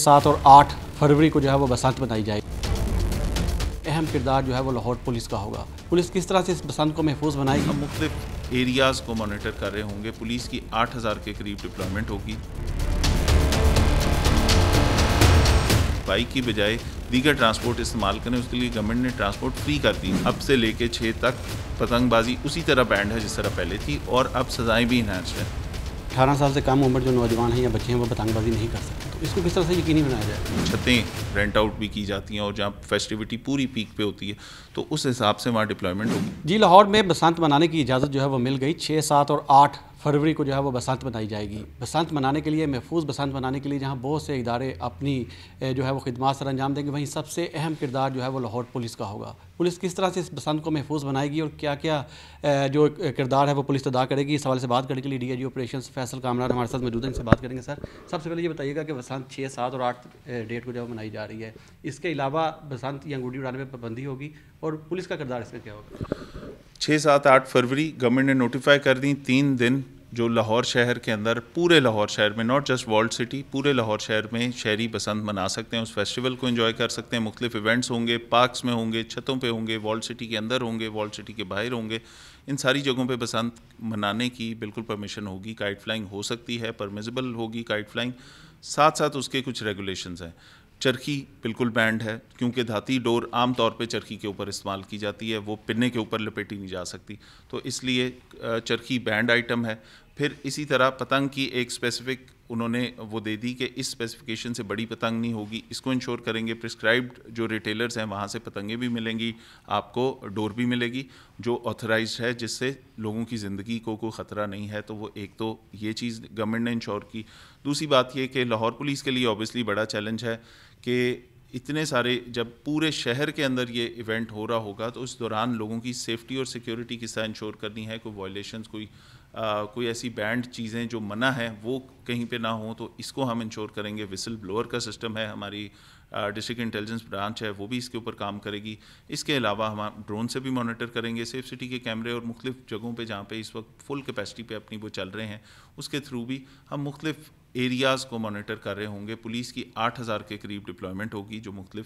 7 और 8 फरवरी को जो है वो बसंत मनाई जाएगी। अहम किरदार जो है वो लाहौर पुलिस का होगा। पुलिस किस तरह से इस बसंत को महफूज बनाएगी? हम मुख्तलिफ एरियाज़ को मॉनिटर कर रहे होंगे। पुलिस की 8000 के करीब डिप्लॉयमेंट होगी। बाइक की बजाय दीगर ट्रांसपोर्ट इस्तेमाल करें, उसके लिए गवर्नमेंट ने ट्रांसपोर्ट फ्री कर दी। अब से लेके 6 तक पतंगबाजी उसी तरह बैंड है जिस तरह पहले थी, और अब सजाएं भी इन्हांस्ड हैं। 18 साल से कम उम्र जो नौजवान हैं या बच्चे हैं वो पतंगबाजी नहीं कर सकते, तो इसको किस तरह से यकीनी बनाया जाए? छतें रेंट आउट भी की जाती हैं, और जहाँ फेस्टिविटी पूरी पीक पे होती है तो उस हिसाब से वहाँ डिप्लॉयमेंट होगी। जी, लाहौर में बसंत मनाने की इजाज़त जो है वो मिल गई। 6, 7 और 8 फरवरी को जो है वो बसंत मनाई जाएगी। बसंत मनाने के लिए, महफूज बसंत मनाने के लिए जहाँ बहुत से इदारे अपनी जो है वो खिदमात सर अंजाम देंगे, वहीं सबसे अहम किरदार जो है वो लाहौर पुलिस का होगा। पुलिस किस तरह से इस बसंत को महफूज बनाएगी और क्या क्या जो किरदार है वो पुलिस अदा करेगी, इस हवाले से बात करने के लिए DIG ऑपरेशंस फैसल कामरान हमारे साथ मौजूद हैं, इनसे बात करेंगे। सर, सबसे पहले ये बताइएगा कि बसंत 6, 7 और 8 डेट को जो मनाई जा रही है, इसके अलावा बसंत या अंगूठी उड़ाने में पाबंदी होगी, और पुलिस का किरदार इसमें क्या होगा? 6, 7, 8 फरवरी गवर्नमेंट ने नोटिफाई कर दी। 3 दिन जो लाहौर शहर के अंदर, पूरे लाहौर शहर में, नॉट जस्ट वॉल्ड सिटी, पूरे लाहौर शहर में शहरी बसंत मना सकते हैं। उस फेस्टिवल को एंजॉय कर सकते हैं। मुख्तलिफ इवेंट्स होंगे, पार्क्स में होंगे, छतों पे होंगे, वॉल्ड सिटी के अंदर होंगे, वॉल्ड सिटी के बाहर होंगे। इन सारी जगहों पे बसंत मनाने की बिल्कुल परमिशन होगी। काइट फ्लाइंग हो सकती है, परमिसिबल होगी काइट फ्लाइंग। साथ साथ उसके कुछ रेगुलेशंस हैं। चरखी बिल्कुल बैंड है, क्योंकि धाती डोर आम तौर पे चरखी के ऊपर इस्तेमाल की जाती है, वो पिन्ने के ऊपर लपेटी नहीं जा सकती, तो इसलिए चरखी बैंड आइटम है। फिर इसी तरह पतंग की एक स्पेसिफिक उन्होंने वो दे दी कि इस स्पेसिफिकेशन से बड़ी पतंग नहीं होगी। इसको इंश्योर करेंगे। प्रिस्क्राइब्ड जो रिटेलर्स हैं वहाँ से पतंगें भी मिलेंगी, आपको डोर भी मिलेगी जो ऑथराइज्ड है, जिससे लोगों की ज़िंदगी को कोई ख़तरा नहीं है। तो वो एक तो ये चीज़ गवर्नमेंट ने इंश्योर की। दूसरी बात ये कि लाहौर पुलिस के लिए ऑब्वियसली बड़ा चैलेंज है कि इतने सारे, जब पूरे शहर के अंदर ये इवेंट हो रहा होगा तो उस दौरान लोगों की सेफ्टी और सिक्योरिटी किस तरह इंश्योर करनी है। कोई वायलेशंस, कोई ऐसी बैंड चीज़ें जो मना है वो कहीं पे ना हो, तो इसको हम इंश्योर करेंगे। विसल ब्लोअर का सिस्टम है, हमारी डिस्ट्रिक्ट इंटेलिजेंस ब्रांच है, वो भी इसके ऊपर काम करेगी। इसके अलावा हम ड्रोन से भी मॉनिटर करेंगे। सेफ सिटी के कैमरे और मुख्तलिफ जगहों पे जहाँ पे इस वक्त फुल कैपेसिटी पे अपनी वो चल रहे हैं, उसके थ्रू भी हम मुख्तलिफ एरियाज़ को मॉनिटर कर रहे होंगे। पुलिस की 8000 के करीब डिप्लॉयमेंट होगी, जो मुख्तलिफ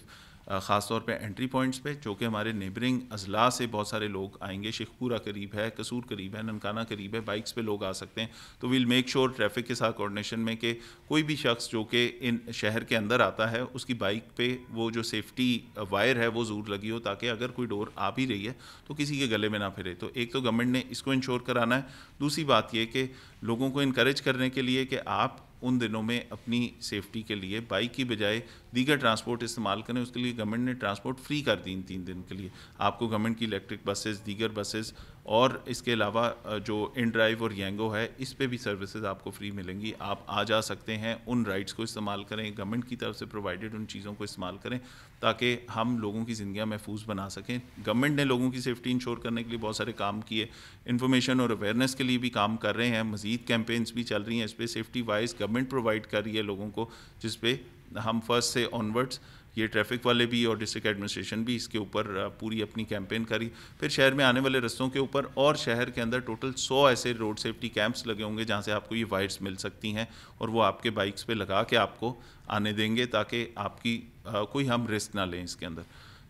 ख़ास तौर पे एंट्री पॉइंट्स पे, जो कि हमारे नेबरिंग अजला से बहुत सारे लोग आएंगे। शेखपुरा करीब है, कसूर करीब है, ननकाना करीब है, बाइक्स पे लोग आ सकते हैं। तो विल मेक श्योर ट्रैफिक के साथ कोऑर्डिनेशन में कि कोई भी शख्स जो कि इन शहर के अंदर आता है, उसकी बाइक पे वो जो सेफ्टी वायर है वो ज़रूर लगी हो, ताकि अगर कोई डोर आ भी रही है तो किसी के गले में ना फिरे। तो एक तो गवर्नमेंट ने इसको इंश्योर कराना है। दूसरी बात ये कि लोगों को इनकरेज करने के लिए कि आप उन दिनों में अपनी सेफ्टी के लिए बाइक की बजाय दीगर ट्रांसपोर्ट इस्तेमाल करें, उसके लिए गवर्नमेंट ने ट्रांसपोर्ट फ्री कर दी। 3 दिन के लिए आपको गवर्नमेंट की इलेक्ट्रिक बसेस, दीगर बसेस, और इसके अलावा जो इन ड्राइव और येंगो है, इस पे भी सर्विसेज आपको फ्री मिलेंगी। आप आ जा सकते हैं, उन राइट्स को इस्तेमाल करें, गवर्नमेंट की तरफ से प्रोवाइडेड उन चीज़ों को इस्तेमाल करें, ताकि हम लोगों की ज़िंदगियाँ महफूज बना सकें। गवर्नमेंट ने लोगों की सेफ्टी इंश्योर करने के लिए बहुत सारे काम किए। इन्फॉर्मेशन और अवेयरनेस के लिए भी काम कर रहे हैं। मज़ीद कैंपेन्स भी चल रही हैं इस पर। सेफ्टी वाइज गवर्नमेंट प्रोवाइड कर रही है लोगों को, जिस पे हम फर्स्ट से ऑनवर्ड्स, ये ट्रैफिक वाले भी और डिस्ट्रिक्ट एडमिनिस्ट्रेशन भी इसके ऊपर पूरी अपनी कैंपेन करी। फिर शहर में आने वाले रस्तों के ऊपर और शहर के अंदर टोटल 100 ऐसे रोड सेफ्टी कैंप्स लगे होंगे, जहाँ से आपको ये वायर्स मिल सकती हैं, और वो आपके बाइक्स पे लगा के आपको आने देंगे, ताकि आपकी कोई हम रिस्क ना लें इसके अंदर।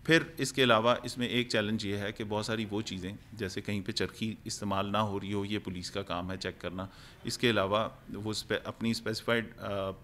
फिर इसके अलावा इसमें एक चैलेंज ये है कि बहुत सारी वो चीज़ें, जैसे कहीं पे चरखी इस्तेमाल ना हो रही हो, ये पुलिस का काम है चेक करना। इसके अलावा वो अपनी स्पेसिफाइड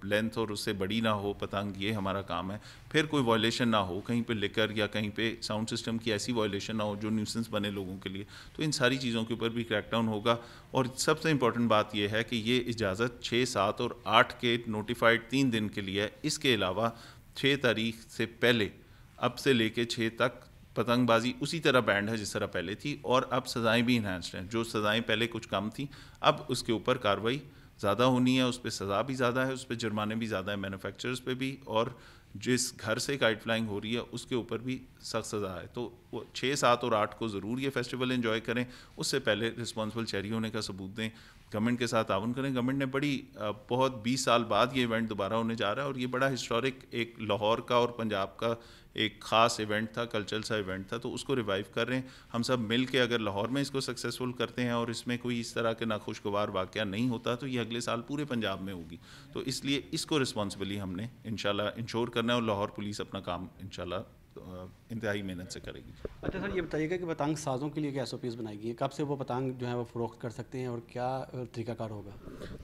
लेंथ और उससे बड़ी ना हो पतंग, ये हमारा काम है। फिर कोई वायलेशन ना हो, कहीं पे लिकर या कहीं पे साउंड सिस्टम की ऐसी वायलेशन ना हो जो न्यूसेंस बने लोगों के लिए, तो इन सारी चीज़ों के ऊपर भी क्रैकडाउन होगा। और सबसे इंपॉर्टेंट बात यह है कि ये इजाज़त 6, 7 और 8 के नोटिफाइड 3 दिन के लिए है। इसके अलावा 6 तारीख से पहले, अब से लेके 6 तक पतंगबाजी उसी तरह बैंड है जिस तरह पहले थी, और अब सज़ाएं भी इन्हांस्ड हैं। जो सज़ाएं पहले कुछ कम थी, अब उसके ऊपर कार्रवाई ज़्यादा होनी है, उस पर सज़ा भी ज़्यादा है, उस पर जुर्माने भी ज़्यादा है, मैन्युफैक्चरर्स पे भी, और जिस घर से काइट फ्लाइंग हो रही है उसके ऊपर भी सख्त सज़ा है। तो वो 6, 7 और 8 को ज़रूर ये फेस्टिवल एंजॉय करें। उससे पहले रिस्पॉन्सिबल शहरी होने का सबूत दें, گورنمنٹ کے ساتھ تعاون کریں. گورنمنٹ نے بہت 20 سال بعد یہ ایونٹ دوبارہ ہونے جا رہا ہے اور یہ بڑا ہسٹورک ایک لاہور کا اور پنجاب کا ایک خاص ایونٹ تھا, کلچرل سا ایونٹ تھا, تو اس کو ریوائیو کر رہے ہیں. ہم سب مل کے اگر لاہور میں اس کو سکسیزفل کرتے ہیں اور اس میں کوئی اس طرح کے ناخوشگوار واقعہ نہیں ہوتا تو یہ اگلے سال پورے پنجاب میں ہوگی. تو اس لیے اس کو رسپانسبلی ہم نے انشاءاللہ انشور کرنا ہے اور لاہور پولیس اپنا کام انشاءاللہ انتہائی محنت سے کرے گی. اچھا سر, یہ بتائیے گا کہ پتنگ سازوں کے لیے کیا SOPs بنائی گئی ہیں, کب سے وہ پتنگ جو ہے وہ فروخت کر سکتے ہیں اور کیا طریقہ کار ہوگا؟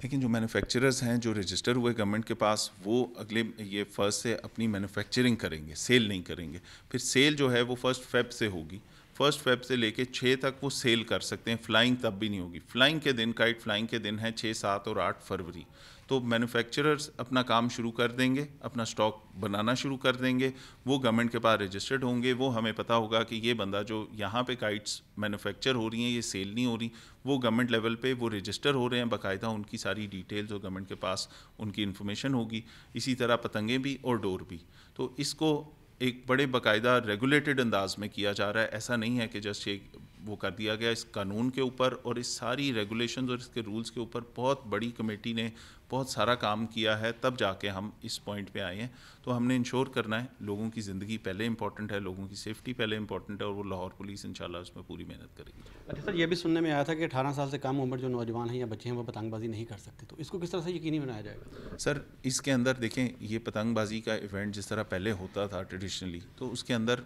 لیکن جو مینوفیکچررز ہیں جو رجسٹر ہوئے گورنمنٹ کے پاس, وہ اگلے یہ 1 سے اپنی مینوفیکچرنگ کریں گے, سیل نہیں کریں گے. پھر سیل جو ہے وہ 1 فیب سے ہوگی. 1 فیب سے لے کے 6 تک وہ سیل کر سکتے ہیں. فلائنگ تب بھی نہیں ہوگی. فلائنگ کے دن, کائٹ فلائنگ کے دن ہیں 6, 7 اور 8 فروری. تو مینوفیکچررز اپنا کام شروع کر دیں گے, اپنا سٹاک بنانا شروع کر دیں گے. وہ گورنمنٹ کے پاس رجسٹرڈ ہوں گے. وہ ہمیں پتہ ہوگا کہ یہ بندہ جو یہاں پہ کائٹس مینوفیکچر ہو رہی ہیں, یہ سیل نہیں ہو رہی, وہ گورنمنٹ لیول پہ وہ رجسٹر ہو رہے ہیں باقاعدہ, ان کی ساری ڈیٹیلز اور گورنمنٹ کے پاس ان کی انفارمیشن ہوگی. اسی طرح پتنگیں بھی اور ڈور بھی. تو اس کو ایک بڑے باقاعدہ ریگولیٹڈ انداز میں کیا جا رہا ہے. ایسا نہیں ہے کہ جسٹ ایک وہ کر دیا گیا. اس قانون کے اوپر اور اس ساری ریگولیشنز اور اس کے رولز کے اوپر بہت بڑی کمیٹی نے بہت سارا کام کیا ہے, تب جا کے ہم اس پوائنٹ پہ آئے ہیں. تو ہم نے انشور کرنا ہے, لوگوں کی زندگی پہلے امپورٹنٹ ہے, لوگوں کی سیفٹی پہلے امپورٹنٹ ہے, اور وہ لاہور پولیس انشاءاللہ اس میں پوری محنت کرے گی. اچھا سر, یہ بھی سننے میں آیا تھا کہ 18 سال سے کم عمر جو نوجوان ہیں یا بچے ہیں وہ پتنگ بازی نہیں کر سکتے, تو اس کو کس طرح سے یقینی بنایا جائے گا؟ سر اس کے اندر دیکھیں, یہ پتنگ بازی کا ایونٹ جس طرح پہلے ہوتا تھا ٹریڈیشنلی, تو اس کے اندر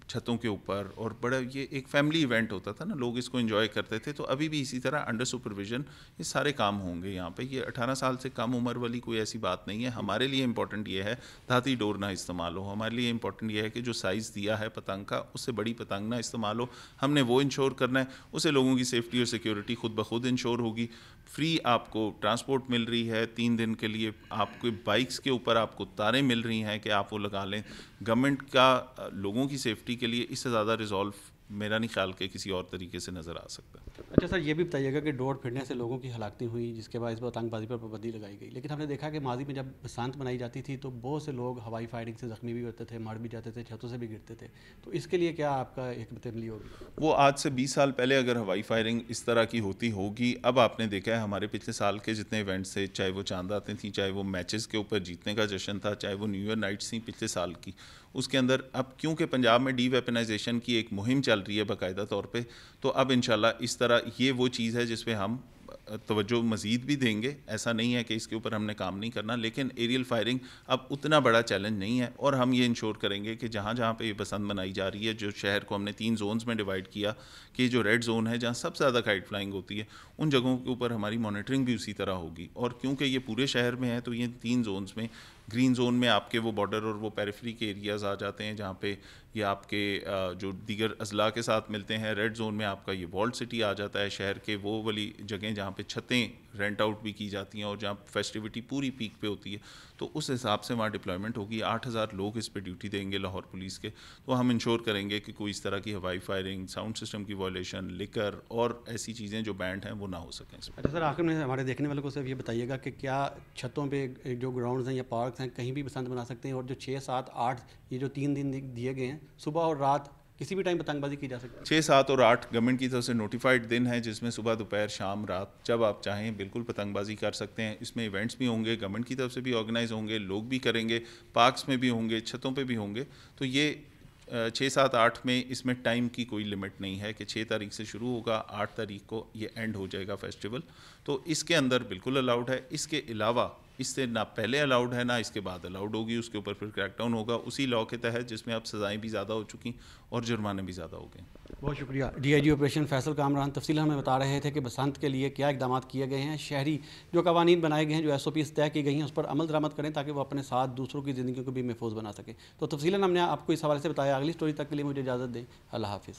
چھتوں کے اوپر اور بڑا یہ ایک فیملی ایونٹ ہوتا تھا نا, لوگ اس کو انجوائے کرتے تھے. تو ابھی بھی اسی طرح انڈر سپرویژن یہ سارے کام ہوں گے یہاں پہ. یہ 18 سال سے کم عمر والی کوئی ایسی بات نہیں ہے. ہمارے لیے امپورٹنٹ یہ ہے دھاتی ڈور نہ استعمال ہو. ہمارے لیے امپورٹنٹ یہ ہے کہ جو سائز دیا ہے پتنگ کا, اس سے بڑی پتنگ نہ استعمال ہو. ہم نے وہ انشور کرنا ہے. اسے لوگوں کی سیفٹی اور سیکیورٹی خود بخود انشور ہوگی. فری آپ کو ٹرانسپورٹ مل رہی ہے 3 دن کے لیے. آپ کو بائکس کے اوپر آپ کو تاریں مل رہی ہیں کہ آپ وہ لگا لیں. گورنمنٹ کا لوگوں کی سیفٹی کے لیے اس سے زیادہ ریزالو میرا نہیں خیال کہ کسی اور طریقے سے نظر آ سکتا ہے. اچھا سر, یہ بھی بتائیے گا کہ ڈور پھرنے سے لوگوں کی ہلاکتیں ہوئی, جس کے بعد اس پتنگ بازی پر پابندی لگائی گئی, لیکن ہم نے دیکھا کہ ماضی میں جب بسنت منائی جاتی تھی تو بہت سے لوگ ہوائی فائرنگ سے زخمی بھی ہوتے تھے, مر بھی جاتے تھے, چھتوں سے بھی گرتے تھے. تو اس کے لیے کیا آپ کا حکمت عملی ہوگی؟ وہ آج سے 20 سال پہلے اگر ہوائی فائرنگ اس طرح کی ہوگی, اب آپ نے دیکھا ہے ہمارے پچھلے سال کے جتنے ایونٹس تھے, چاہے وہ چاند آتے تھیں, چاہے وہ میچز کے اوپر جیتنے کا جشن تھا, چاہے وہ نیو ایئر نائٹس تھیں پچھلے سال کی, اس کے اندر اب کیونکہ پنجاب میں ڈی ویپنائزیشن کی ایک مہم چل رہی ہے باقاعدہ طور پہ, تو اب انشاءاللہ اس طرح یہ وہ چیز ہے جس پہ ہم توجہ مزید بھی دیں گے. ایسا نہیں ہے کہ اس کے اوپر ہم نے کام نہیں کرنا, لیکن ایریل فائرنگ اب اتنا بڑا چیلنج نہیں ہے. اور ہم یہ انشور کریں گے کہ جہاں جہاں پہ یہ بسنت منائی جا رہی ہے, جو شہر کو ہم نے 3 زونز میں ڈیوائڈ کیا, کہ جو ریڈ زون ہے جہاں سب سے زیادہ کائٹ فلائنگ ہوتی ہے, ان جگہوں کے اوپر ہماری مانیٹرنگ بھی اسی طرح ہوگی. اور کیونکہ یہ پورے شہر میں ہے تو یہ 3 زونز میں, گرین زون میں آپ کے وہ بارڈر اور وہ پیریفری کے ایریاز آ جاتے ہیں جہاں پہ یہ آپ کے جو دیگر اضلاع کے ساتھ ملتے ہیں. ریڈ زون میں آپ کا یہ والڈ سٹی آ جاتا ہے, شہر کے وہ والی جگہیں جہاں پہ چھتیں رینٹ آؤٹ بھی کی جاتی ہیں اور جہاں فیسٹیوٹی پوری پیک پہ ہوتی ہے. تو اس حساب سے وہاں ڈپلائمنٹ ہوگی. 8000 لوگ اس پہ ڈیوٹی دیں گے لاہور پولیس کے. تو ہم انشور کریں گے کہ کوئی اس طرح کی ہوائی فائرنگ, ساؤنڈ سسٹم کی وائلیشن, لکر اور ایسی چیزیں جو بینڈ ہیں وہ نہ ہو سکیں. اچھا سر, آخر میں ہمارے دیکھنے والوں کو صرف یہ بتائیے گا کہ کیا چھتوں پہ جو گراؤنڈز ہیں یا پارکس ہیں کہیں بھی بسنت بنا سکتے ہیں, اور جو 6, 7, 8 یہ جو 3 دن دیے گئے ہیں, صبح اور رات کسی بھی ٹائم پتنگ بازی کی جا سکتی ہے؟ 6, 7 اور 8 گورنمنٹ کی طرف سے نوٹیفائڈ دن ہیں جس میں صبح, دوپہر, شام, رات جب آپ چاہیں بالکل پتنگ بازی کر سکتے ہیں. اس میں ایونٹس بھی ہوں گے, گورنمنٹ کی طرف سے بھی آرگنائز ہوں گے, لوگ بھی کریں گے, پارکس میں بھی ہوں گے, چھتوں پہ بھی ہوں گے. تو یہ 6, 7, 8 میں اس میں ٹائم کی کوئی لمٹ نہیں ہے کہ 6 تاریخ سے شروع ہوگا, 8 تاریخ کو یہ اینڈ ہو جائے گا فیسٹیول. تو اس کے اندر بالکل الاؤڈ ہے. اس کے علاوہ اس سے نہ پہلے الاؤڈ ہے نہ اس کے بعد الاؤڈ ہوگی. اس کے اوپر پھر کریک ڈاؤن ہوگا اسی لاء کے تحت جس میں اب سزائیں بھی زیادہ ہو چکی اور جرمانے بھی زیادہ ہو گئے. بہت شکریہ. DIG آپریشن فیصل کامران تفصیل ہمیں بتا رہے تھے کہ بسنت کے لیے کیا اقدامات کیے گئے ہیں. شہری جو قوانین بنائے گئے ہیں, جو SOPs طے کی گئی ہیں, اس پر عمل درآمد کریں تاکہ وہ اپنے ساتھ دوسروں کی زندگیوں کو بھی محفوظ بنا سکیں. تو تفصیلاً ہم نے آپ کو اس حوالے سے بتایا. اگلی سٹوری تک کے لیے مجھے اجازت دیں. اللہ حافظ.